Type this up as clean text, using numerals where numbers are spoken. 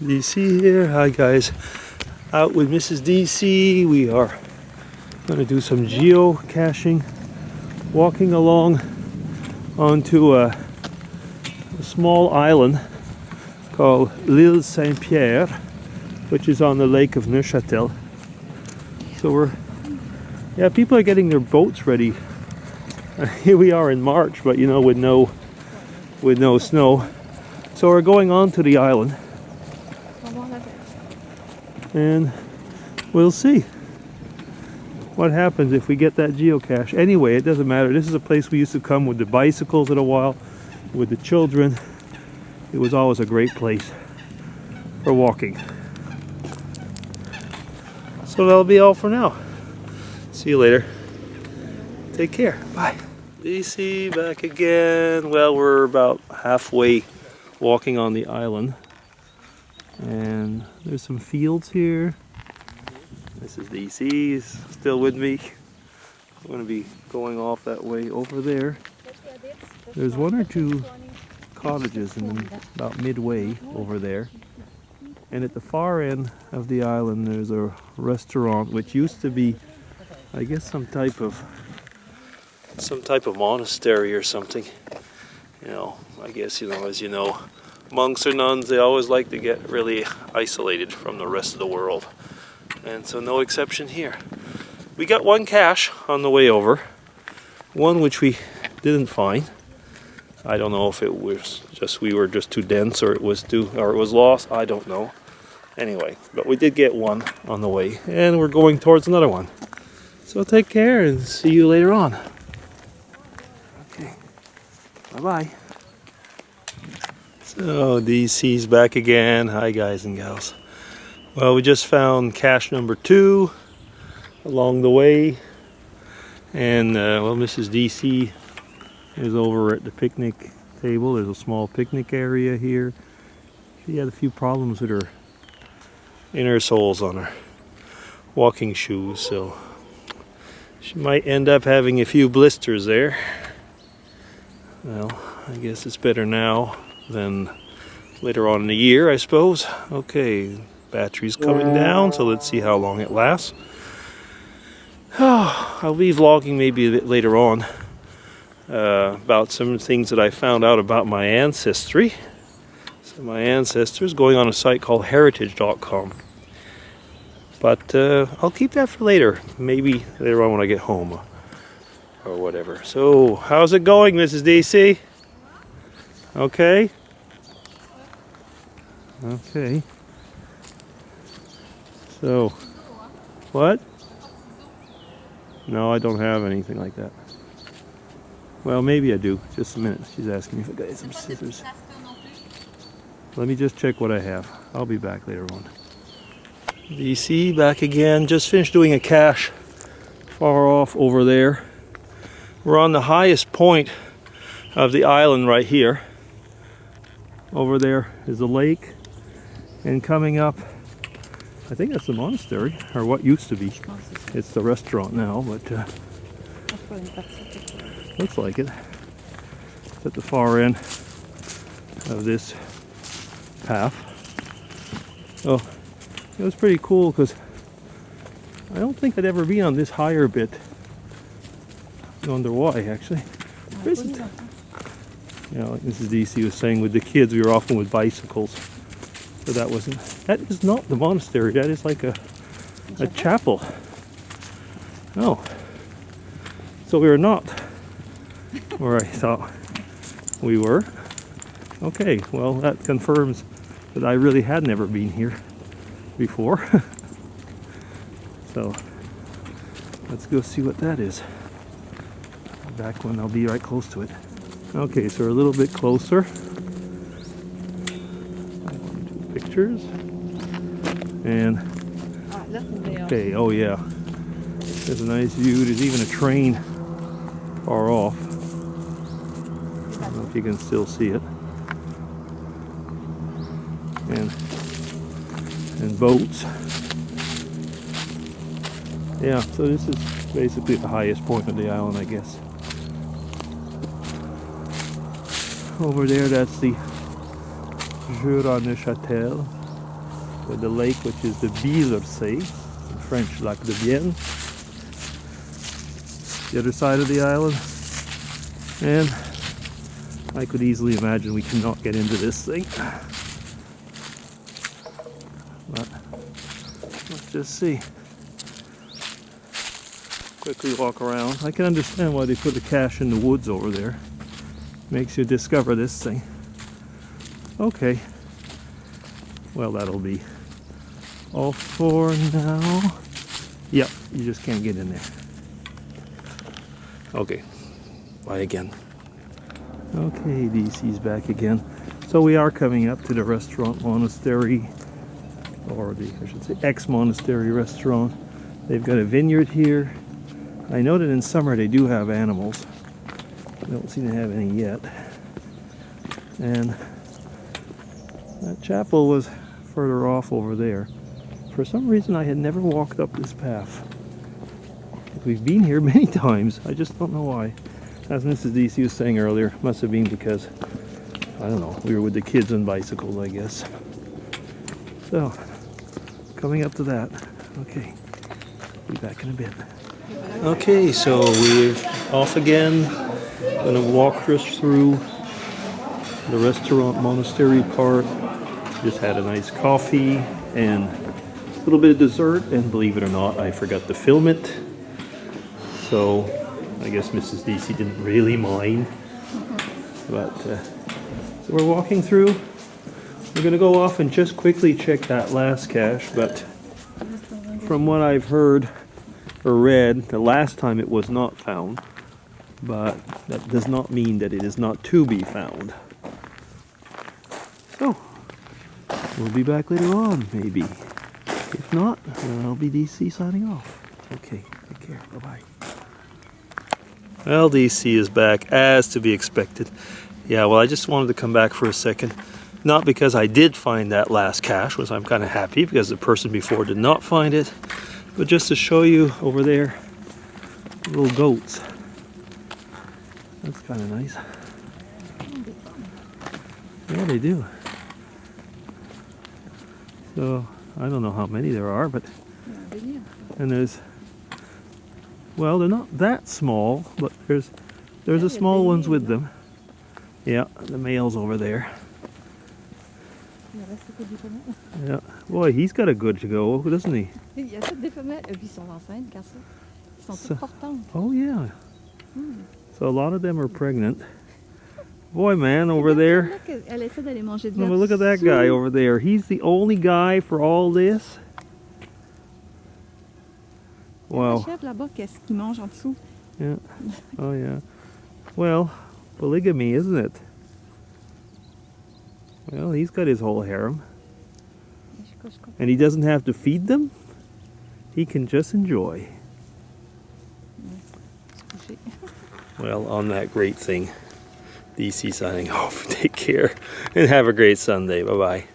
DC here. Hi guys. Out with Mrs. DC. We are going to do some geocaching. Walking along onto a small island called Ile Saint-Pierre, which is on the lake of Neuchâtel. So people are getting their boats ready. Here we are in March, but with no snow. So we're going on to the island, and we'll see what happens if we get that geocache. Anyway, it doesn't matter. This is a place we used to come with the bicycles in a while, with the children. It was always a great place for walking. So that'll be all for now. See you later. Take care. Bye. DC back again. Well, we're about halfway walking on the island. And there's some fields here. This is DC. He's still with me. I'm going to be going off that way over there. There's one or two cottages about midway over there. And at the far end of the island there's a restaurant which used to be, I guess, some type of monastery or something. I guess, as you know, monks or nuns, they always like to get really isolated from the rest of the world. And so no exception here. We got one cache on the way over. One which we didn't find. I don't know if it was just we were just too dense or it was lost. I don't know. Anyway, but we did get one on the way, and we're going towards another one. So take care and see you later on. Okay. Bye-bye. So DC's back again. Hi guys and gals. Well, we just found cache number 2 along the way, and Mrs. DC is over at the picnic table. There's a small picnic area here. She had a few problems with her inner soles on her walking shoes, so she might end up having a few blisters there. Well, I guess it's better now than later on in the year, I suppose. Okay, battery's coming down, so let's see how long it lasts. I'll be vlogging maybe a bit later on about some things that I found out about my ancestry. So my ancestors, going on a site called heritage.com. But I'll keep that for later. Maybe later on when I get home or whatever. So, how's it going, Mrs. DC? Okay? Okay. So, what? No, I don't have anything like that. Well, maybe I do. Just a minute. She's asking me if I got some scissors. Let me just check what I have. I'll be back later on. DC back again. Just finished doing a cache far off over there. We're on the highest point of the island right here. Over there is a lake, and coming up, I think that's the monastery, or what used to be. It's the restaurant now, but looks like it. It's at the far end of this path. Oh, it was pretty cool because I don't think I'd ever been on this higher bit. I wonder why, actually. Where is it? Like Mrs. DC was saying, with the kids we were often with bicycles. So that is not the monastery. That is like a chapel. Oh. So we were not where I thought we were. Okay, well that confirms that I really had never been here before. So let's go see what that is. Back when I'll be right close to it. Okay, so we're a little bit closer. Pictures. And okay, oh yeah. There's a nice view. There's even a train far off. I don't know if you can still see it. And boats. Yeah, so this is basically the highest point of the island, I guess. Over there, that's the Neuchâtel. with the lake, which is the Bielersee, in French, Lac de Bienne. The other side of the island. And I could easily imagine we cannot get into this thing. But let's just see. Quickly walk around. I can understand why they put the cache in the woods over there. Makes you discover this thing. Okay. Well, that'll be all for now. Yep, you just can't get in there. Okay. Bye again. Okay, DC's back again. So we are coming up to the restaurant monastery, or the, I should say, ex-monastery restaurant. They've got a vineyard here. I know that in summer they do have animals. I don't seem to have any yet. And that chapel was further off over there. For some reason I had never walked up this path. We've been here many times. I just don't know why. As Mrs. DC was saying earlier, must have been because, I don't know, we were with the kids on bicycles, I guess. So, coming up to that. Okay, be back in a bit. Okay, so we're off again. Gonna walk us through the restaurant monastery part. Just had a nice coffee and a little bit of dessert, and believe it or not, I forgot to film it. So I guess Mrs. DC didn't really mind. But so we're walking through. We're gonna go off and just quickly check that last cache, but from what I've heard or read, the last time it was not found, but that does not mean that it is not to be found. So, we'll be back later on, maybe. If not, then I'll be DC signing off. Okay, take care, bye-bye. Well, DC is back, as to be expected. Yeah, well, I just wanted to come back for a second. Not because I did find that last cache, which I'm kind of happy, because the person before did not find it, but just to show you over there, little goats. That's kind of nice. Yeah, they do. So, I don't know how many there are, but... And there's... Well, they're not that small, but there's the small ones with them. Yeah, the male's over there. Yeah. Boy, he's got a good to go, doesn't he? Il y a toutes des femelles, et puis ils sont enceintes, car ça, ils sont toutes portantes. Oh yeah. So a lot of them are pregnant. Boy, man, over there. Elle essaie d'aller manger de Oh, look at that guy over there. He's the only guy for all this. Wow. Le chef là-bas, qu'est-ce qu'il mange en dessous? Yeah. Oh yeah. Well, polygamy, isn't it? Well, he's got his whole harem. And he doesn't have to feed them. He can just enjoy. Well, on that great thing, DC signing off. Take care and have a great Sunday. Bye-bye.